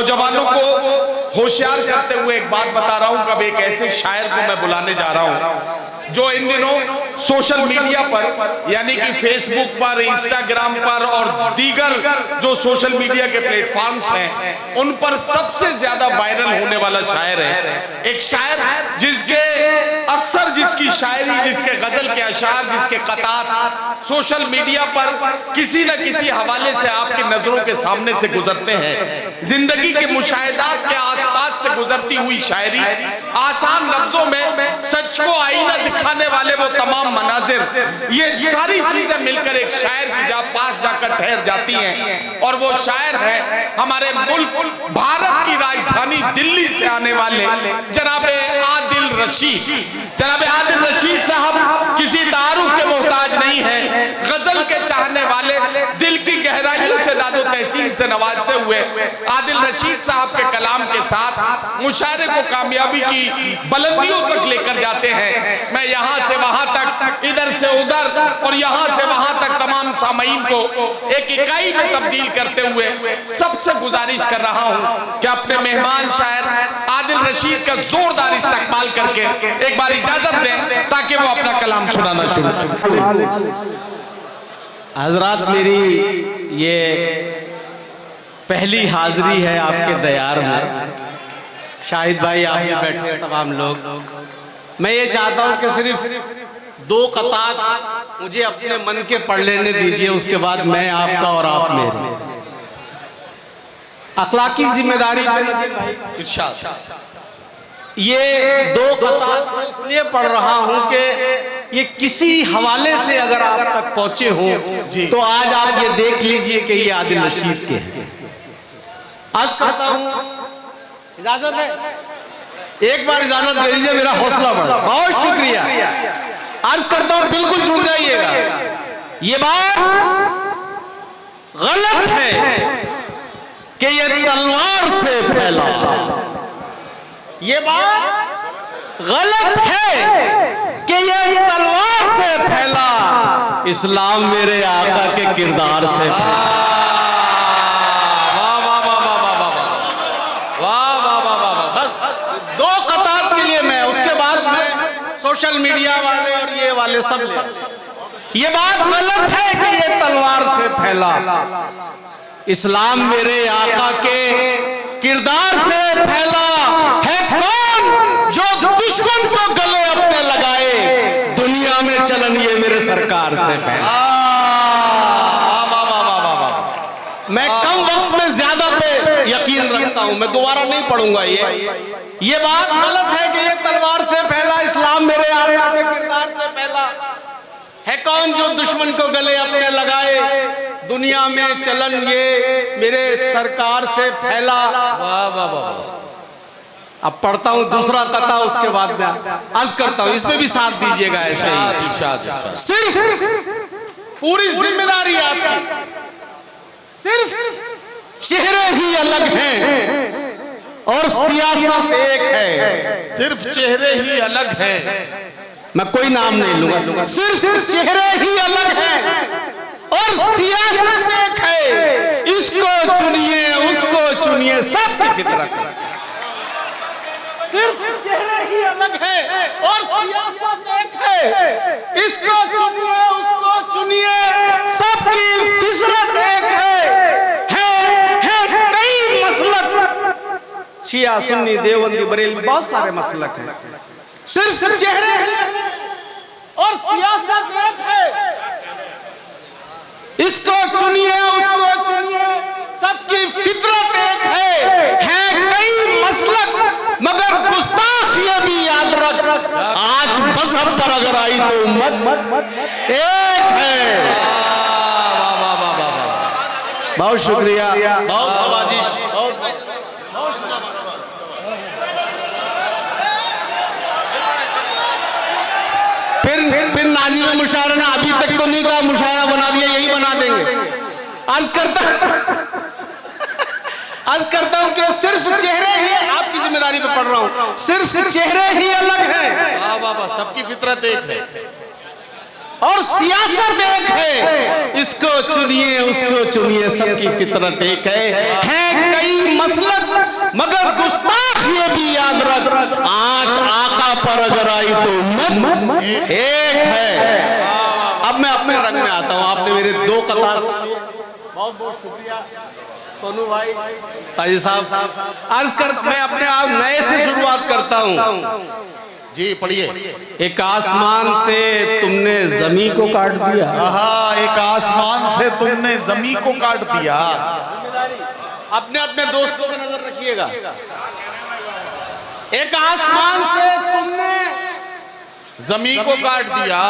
नौजवानों को होशियार करते हुए एक बात बता रहा हूं। कब एक ऐसे शायर को मैं बुलाने जा रहा हूं जो इन दिनों सोशल मीडिया पर यानी कि फेसबुक पर, इंस्टाग्राम पर और दीगर जो सोशल मीडिया के प्लेटफॉर्म्स हैं उन पर सबसे ज्यादा वायरल होने वाला शायर है। एक शायर जिसके अक्सर जिसकी शायरी, जिसके गजल के अशार, जिसके कतार सोशल मीडिया पर किसी न किसी हवाले से आपकी नजरों के सामने से गुजरते हैं। जिंदगी के मुशाहिदात के आसपास से गुजरती हुई शायरी, आसान लफ्जों में सच को आईना दिखाने वाले वो तमाम मनाजिर, ये सारी चीजें मिलकर एक शायर की पास जाकर ठहर जाती हैं। और वो शायर है हमारे मुल्क भारत की राजधानी दिल्ली से आने वाले जनाब आदिल रशीद। जनाब आदिल रशीद साहब किसी तारुफ के मोहताज नहीं है। गजल के चाहने वाले दिल की गहराइयों से दादो तहसीन से नवाजते हुए आदिल रशीद साहब के कलाम के साथ मुशायरे को कामयाबी की बुलंदियों तक लेकर जाते हैं। मैं यहाँ से वहां तक, इधर से उधर और यहाँ से वहां तक तमाम सामईन को एक इकाई में तब्दील करते हुए सबसे गुजारिश कर रहा हूँ कि अपने मेहमान शायर आदिल रशीद का जोरदार इस्तकबाल करके एक बार इजाजत दें ताकि वो अपना कलाम सुनाना शुरू करें। हजरात, मेरी ये पहली हाजिरी है आपके दयार में। शाहिद भाई, आप ये बैठे तमाम लोग, मैं ये चाहता हूँ कि सिर्फ 2 कतार मुझे अपने मन के पढ़ लेने दीजिए, उसके बाद मैं आपका और आप मेरे। अखलाकी जिम्मेदारी इरशाद। ये 2 कतार इसलिए पढ़ रहा हूँ कि ये किसी हवाले से अगर आप तक पहुंचे हो तो आज आप ये देख लीजिए कि ये आदिल रशीद के हैं। आज करता हूँ, इजाजत है? एक बार इजाजत दे दीजिए, मेरा हौसला बढ़ा। बहुत शुक्रिया। आज करता हूँ, बिल्कुल जुड़ जाइएगा। ये बात गलत है कि ये तलवार से फैला। ये बात गलत है कि ये तलवार से फैला। इस्लाम मेरे आका के किरदार से फैला। सोशल मीडिया वाले और ये वाले सब ये बात गलत है कि ये तलवार से फैला। इस्लाम मेरे आका के किरदार से फैला। है कौन जो दुश्मन को गले अपने लगाए, दुनिया में चलन ये मेरे सरकार से फैला। मैं कम वक्त में ज्यादा पे यकीन रखता हूं, मैं दोबारा नहीं पढ़ूंगा। ये बात गलत है कि ये तलवार से फैला। इस्लाम मेरे आका के किरदार से फैला। है कौन जो दुश्मन को गले अपने लगाए, दुनिया में चलन ये मेरे सरकार से फैला। वाह वाह वाह। अब पढ़ता हूं दूसरा कथा, उसके बाद में अर्ज करता हूं, इसमें भी साथ दीजिएगा। ऐसे ही सिर्फ पूरी जिम्मेदारी आपकी। सिर्फ चेहरे ही अलग हैं और सियासत एक है। सिर्फ चेहरे ही अलग हैं, मैं कोई नाम नहीं लूंगा। सिर्फ चेहरे ही अलग हैं और सियासत एक है। इसको चुनिए, उसको चुनिए, सबकी फितरत। सिर्फ चेहरे ही अलग है और सियासत एक है। इसको चुनिए, उसको चुनिए, सबकी फितरत एक है। कई मसलक, शिया, सुन्नी, देवबंदी, बरेलवी, बहुत सारे मसलक हैं। सिर्फ चेहरे और सियासत एक है। इसको चुनिए, उसको चुनिए, सबकी फितरत एक है कई मसलक मगर गुस्ताख ये भी याद रख, आज मजहब पर अगर आई तो उम्मत एक है। बहुत शुक्रिया, बहुत नवाजिश। फिर नाज़िम मुशायरा ने अभी तक तो नहीं कहा, मुशायरा बना दिया, यही बना देंगे। अर्ज करता हूं कि सिर्फ चेहरे ही, आपकी जिम्मेदारी पे पढ़ रहा हूं, सिर्फ चेहरे ही अलग हैं। वाह वाह वाह, सबकी फितरत एक है और सियासत एक है। इसको चुनिए, उसको चुनिए सबकी फितरत एक है कई मसलक मगर गुस्ताख ये भी याद रख, आंच आका पर अगर आई तो उम्मत एक है। अब मैं अपने रंग में आता हूं, आपने मेरे 2 कतार, बहुत बहुत शुक्रिया सोनू भाई, ताजी साहब। आज कर मैं अपने आप नए से शुरुआत करता हूं। जी पढ़िए। एक आसमान से तुमने जमीन को काट दिया। एक आसमान से तुमने जमीन को काट दिया। अपने अपने दोस्तों पे नजर रखिएगा। एक आसमान से तुमने जमीन को काट दिया।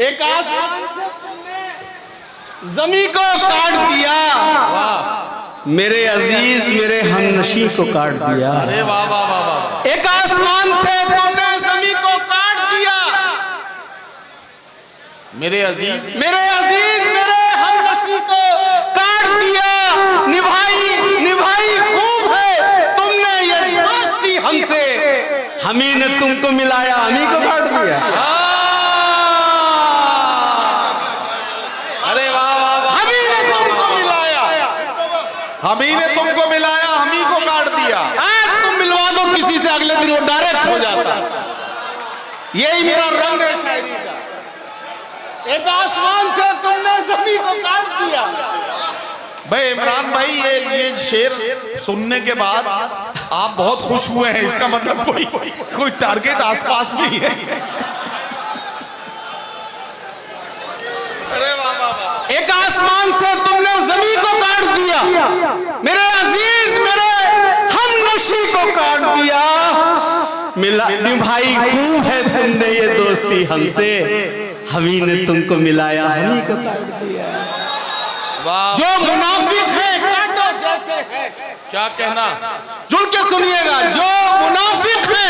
एक आसमान से तुमने जमीन को काट दिया। वाह। मेरे अजीज मेरे हमनशी को काट दिया। अरे वाह वाह वाह वाह। एक आसमान से तुमने जमीन को काट दिया। मेरे अजीज मेरे हमनशी को काट दिया। निभाई खूब है तुमने ये दोस्ती हमसे, हमी ने तुमको मिलाया, हमी को काट दिया। अरे वाह वाह वाह। हमी ने तुमको मिलाया, हमी ने तुमको मिलाया, हमी को काट दिया। आज तुम मिलवा दो किसी से, अगले दिन वो डायरेक्ट हो जाता। यही मेरा रंग है शायरी का। एक आसमान से तुमने जमीन को काट दिया। भाई इमरान भाई, ये शेर सुनने के बाद आप बहुत खुश हुए हैं, इसका मतलब कोई टारगेट आसपास में ही है। अरे वाह वाह वाह। एक आसमान से तुमने जमीन को काट दिया। मेरे अजीज मेरे हमनशी को काट दिया। मिला भाई खूब है तुमने ये दोस्ती हमसे, हमी ने तुमको मिलाया, हमी को काट दिया। जो मुनाफिक है काटो जैसे है। क्या कहना? जुड़ के सुनिएगा। जो मुनाफिक है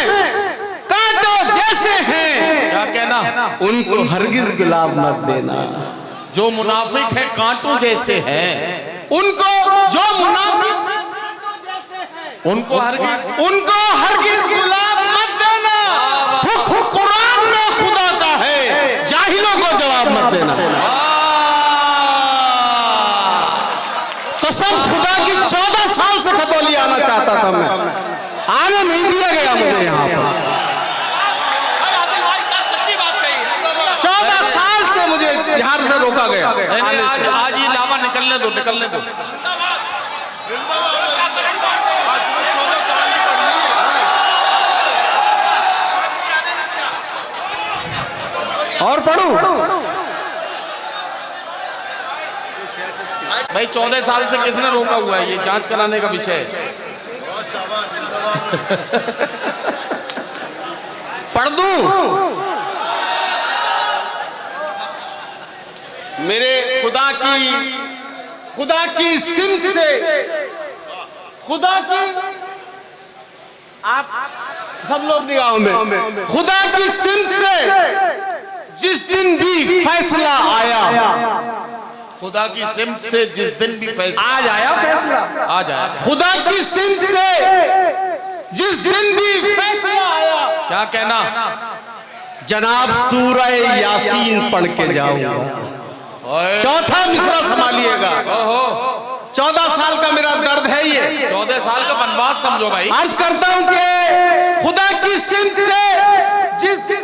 काटो जैसे हैं। क्या कहना? उनको हरगिज गुलाब मत देना। जो मुनाफिक है कांटों जैसे हैं, उनको जो मुनाफिक है कांटों जैसे हैं, उनको हरगिज गुलाब मत देना। कुरान में खुदा का है, जाहिलों को जवाब मत देना। कसम खुदा की 14 साल से खतौली आना चाहता था मैं, आने नहीं दिया गया मुझे यहाँ पर। 14 साल से मुझे यहाँ से रोका गया। नहीं, आज ये लावा निकलने दो। और पढ़ू भाई 14 साल से किसने रोका हुआ है? ये जांच कराने का विषय है। पढ़ दूं? मेरे खुदा की सिमत से, खुदा की, आप सब लोग निगाहों में, खुदा की सिमत से जिस दिन भी फैसला आया, खुदा की सिमत से जिस दिन भी फैसला आज आया फैसला, आज आया। खुदा की सिमत से जिस दिन भी फैसला आया, क्या कहना? जनाब सूरह यासीन पढ़ के जाऊंगा। चौथा मिसरा संभालिएगा। 14 साल का मेरा दर्द है ये। 14 साल का वनवास समझो भाई। अर्ज करता हूं कि खुदा की सिमत से जिस दिन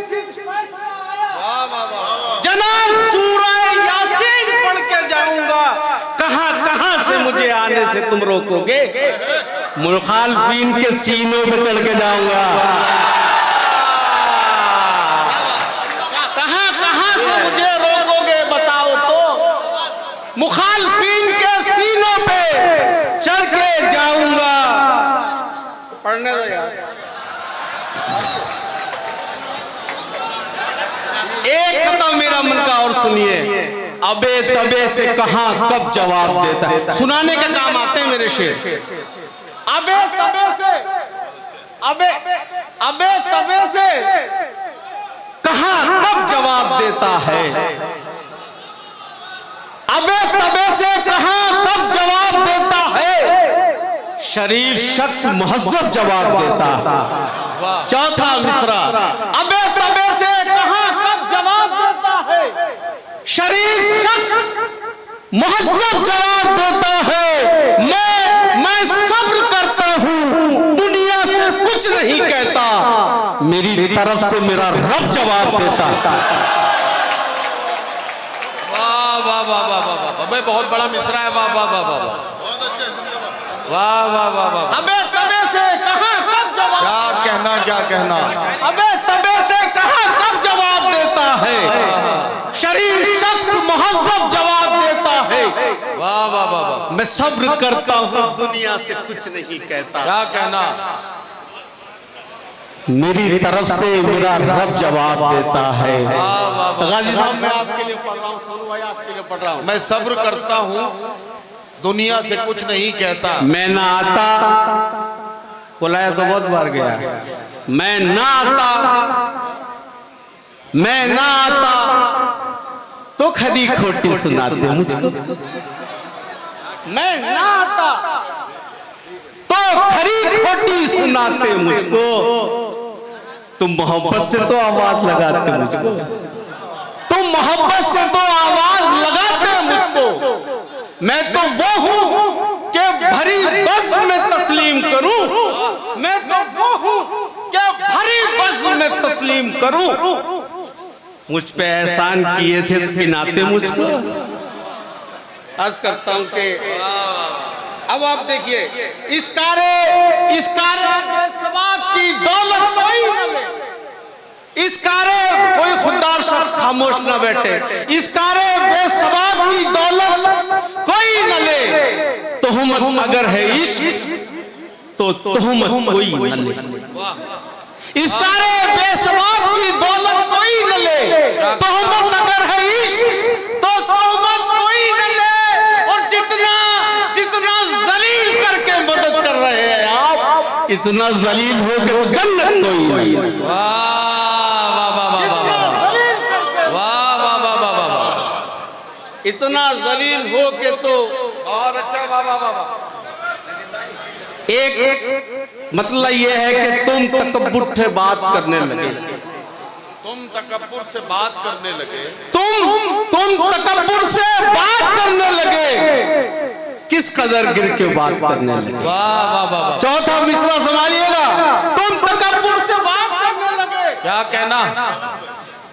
जनाब सूरह यासीन पढ़ के जाऊंगा, कहां से मुझे आने से तुम रोकोगे? मुखालफीन के सीनों पे चढ़ के जाऊंगा। कहां से मुझे रोकोगे बताओ तो? मुखालफीन के सीनों पे चढ़ के जाऊंगा। पढ़ने दो यार। एक कदम मेरा मन का और सुनिए। अबे तबे से कहां कब जवाब देता है? सुनाने के काम आते हैं मेरे शेर। अबे तबे से, अबे तबे से कहां कब जवाब देता है? अबे तबे से कहां कब जवाब देता है? शरीफ शख्स मुहज्जब जवाब देता है। चौथा मिसरा। अबे तबे से कहां कब जवाब देता है? शरीफ शख्स महज़्ज़ब जवाब देता है, मैं सब्र करता हूँ, दुनिया से कुछ नहीं कहता, मेरी तरफ से मेरा रब जवाब देता। वाह वाह वाह वाह वाह वाह, भाई बहुत बड़ा मिसरा है। वाह वाह वाह वाह वाह, वाह वाह वाह वाह। अबे तबे से कहाँ कब जवाब, क्या कहना क्या कहना। अबे तबे से कहाँ कब जवाब देता है, शरीफ शख्स महज़्ज़ब जवाब देता है। वाह वाह वाह वाह, मैं सब्र करता हूँ, दुनिया से कुछ नहीं कहता, क्या कहना। मेरी तरफ से मेरा रब जवाब देता है। वाह वाह वाह। गाजी साहब मैं आपके लिए पढ़ रहा हूँ, सोनू भाई आपके लिए पढ़ रहा हूँ। मैं सब्र करता हूँ, दुनिया से कुछ नहीं कहता। मैं ना आता, बुलाया तो बहुत बार गया, मैं ना आता, मैं ना आता तो खरी खोटी सुनाते मुझको, मैं ना आता तो खरी खोटी सुनाते मुझको, तुम मोहब्बत से तो आवाज लगाते मुझको, तुम मोहब्बत से तो आवाज लगाते मुझको, मैं तो वो हूं कि भरी बस में तस्लीम करूं, मैं तो वो हूं कि भरी बस में तस्लीम करूं, मुझ पे एहसान किए थे तो गिनाते मुझको। अर्ज करता हूं कि अब आप देखिए, इस कारे बेसबाब की दौलत कोई न ले, इस कारे कोई खुददार शख्स खामोश न बैठे, इस कारे बेसबाब की दौलत कोई न ले, तोहमत अगर है इश्क तो तोहमत कोई न ले, इस कारे बेसबाब की दौलत कोई न ले, तोहमत अगर है इश्क तो तोहमत कोई न ले, और जितना जलील करके मदद कर रहे हैं आप, इतना जलील हो के तो जन्नत कोई नहीं। वाह वाह वाह वाह वाह वाह वाह वाह वाह वाह, इतना जलील हो के तो बहुत अच्छा। वाह वाह वाह वाह। एक मतलब यह है कि तुम तकब्बुर से बात करने लगे, तुम तकब्बुर से बात करने लगे, तुम तकब्बुर से बात करने लगे, किस कदर गिर के बात करने लगे। वाह वाह वाह वाह। चौथा मिसरा संभालिएगा, तुम तकब्बुर से बात करने लगे, क्या कहना।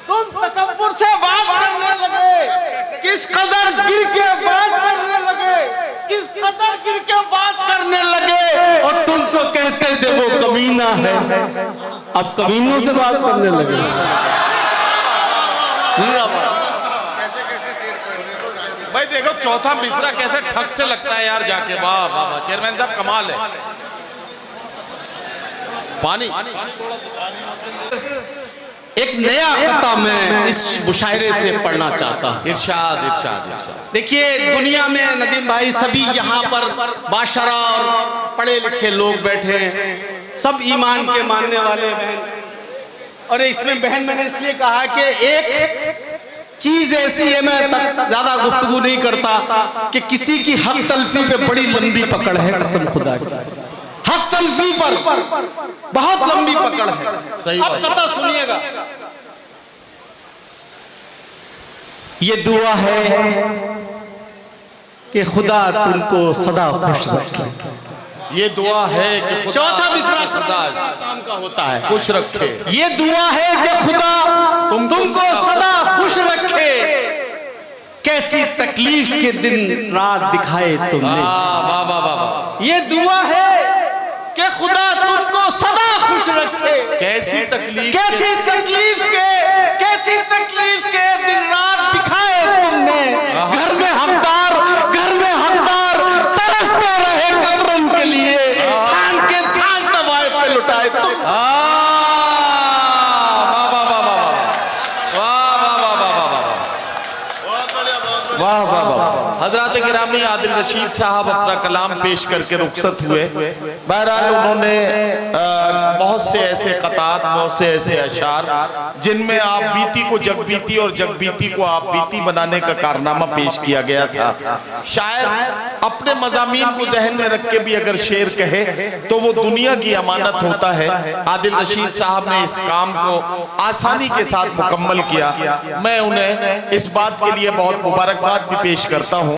तुम तकब्बुर से बात करने लगे, किस कदर गिर के बात करने लगे, किस कदर गिर के बात करने लगे, और तुमको कहते थे वो कमीना है, अब कमीनों से बात करने लगे। भाई देखो चौथा मिसरा कैसे ठग से लगता है यार जाके। वाह वाह वाह, चेयरमैन साहब कमाल है। पानी एक नया कथा मैं इस मुशायरे से पढ़ना चाहता हूँ। इरशाद इरशाद इरशाद। देखिए दुनिया में नदीम भाई सभी यहाँ पर बाशरा और पढ़े लिखे लोग बैठे हैं, सब ईमान के मानने वाले बहन, और इसमें बहन मैंने इसलिए कहा कि एक चीज ऐसी है, मैं ज्यादा गुफ्तगू नहीं करता, कि किसी की हक तलफी पे बड़ी लंबी पकड़ है, कसम खुदा की, हक तलफी पर बहुत लंबी पकड़ है। सही अब कथा सुनिएगा। ये दुआ है कि खुदा तुमको सदा खुश रखे, ये दुआ है कि खुदा चौथा मिसरा खुदा काम का होता है, खुश रखे। ये दुआ है कि खुदा तुमको सदा खुश रखे, कैसी तकलीफ के दिन रात दिखाए तुमने। वाह वाह वाह वाह। ये दुआ है कि खुदा तुमको सदा खुश रखे, कैसी तकलीफ के दिन रात दिखाए तुमने, घर में हकदार तरसते रहे कतरन के लिए, थान के थान दबाए पे लुटाए तुम। वाह वाह वाह। हजरत गिरामी आदिल रशीद साहब अपना कलाम पेश करके रुखसत हुए। बहरहाल उन्होंने बहुत से ऐसे क़तात, बहुत से ऐसे अशार जिनमें आप बीती को जग बीती और जग बीती को आप बीती बनाने का कारनामा पेश किया गया था। शायर अपने मज़ामीन को जहन में रख के भी अगर शेर कहे तो वो दुनिया की अमानत होता है। आदिल रशीद साहब ने इस काम को आसानी के साथ मुकम्मल किया। मैं उन्हें इस बात के लिए बहुत मुबारकबाद भी पेश करता हूँ।